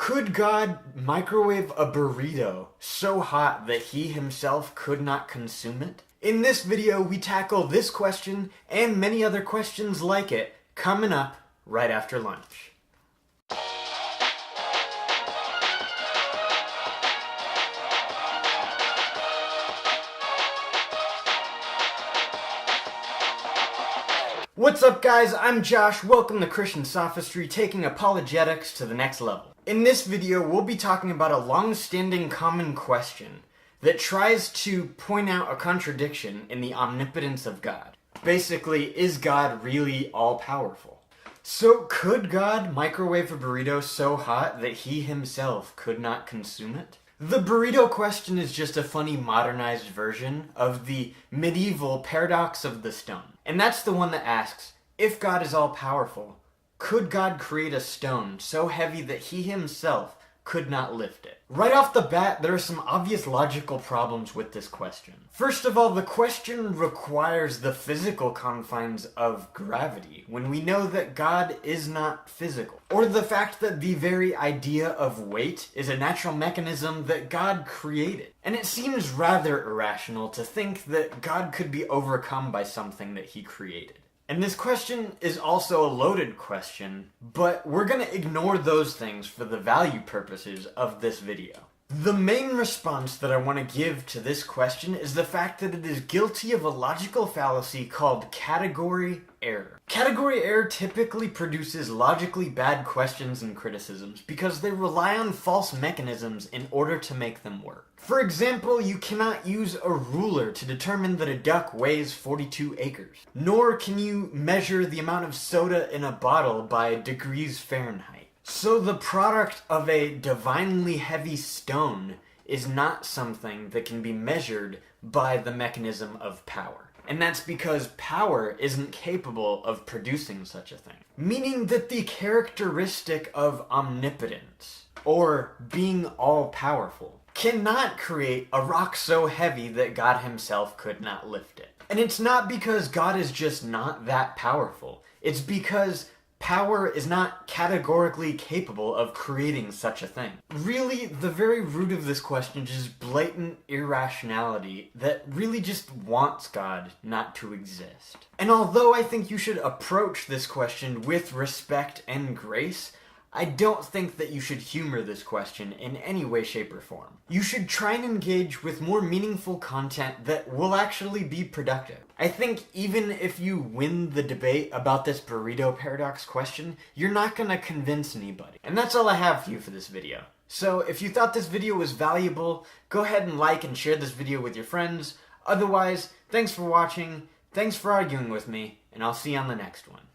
Could God microwave a burrito so hot that he himself could not consume it? In this video, we tackle this question and many other questions like it coming up right after lunch. What's up guys, I'm Josh, welcome to Christian Sophistry, taking apologetics to the next level. In this video, we'll be talking about a long-standing common question that tries to point out a contradiction in the omnipotence of God. Basically, is God really all-powerful? So could God microwave a burrito so hot that he himself could not consume it? The burrito question is just a funny modernized version of the medieval paradox of the stone. And that's the one that asks, if God is all-powerful, could God create a stone so heavy that he himself could not lift it? Right off the bat, there are some obvious logical problems with this question. First of all, the question requires the physical confines of gravity, when we know that God is not physical. Or the fact that the very idea of weight is a natural mechanism that God created. And it seems rather irrational to think that God could be overcome by something that he created. And this question is also a loaded question, but we're going to ignore those things for the value purposes of this video. The main response that I want to give to this question is the fact that it is guilty of a logical fallacy called category error. Category error typically produces logically bad questions and criticisms because they rely on false mechanisms in order to make them work. For example, you cannot use a ruler to determine that a duck weighs 42 acres. Nor can you measure the amount of soda in a bottle by degrees Fahrenheit. So the product of a divinely heavy stone is not something that can be measured by the mechanism of power. And that's because power isn't capable of producing such a thing. Meaning that the characteristic of omnipotence, or being all-powerful, cannot create a rock so heavy that God himself could not lift it. And it's not because God is just not that powerful. It's because power is not categorically capable of creating such a thing. Really, the very root of this question is just blatant irrationality that really just wants God not to exist. And although I think you should approach this question with respect and grace, I don't think that you should humor this question in any way, shape, or form. You should try and engage with more meaningful content that will actually be productive. I think even if you win the debate about this Burrito Paradox question, you're not going to convince anybody. And that's all I have for you for this video. So if you thought this video was valuable, go ahead and like and share this video with your friends. Otherwise, thanks for watching, thanks for arguing with me, and I'll see you on the next one.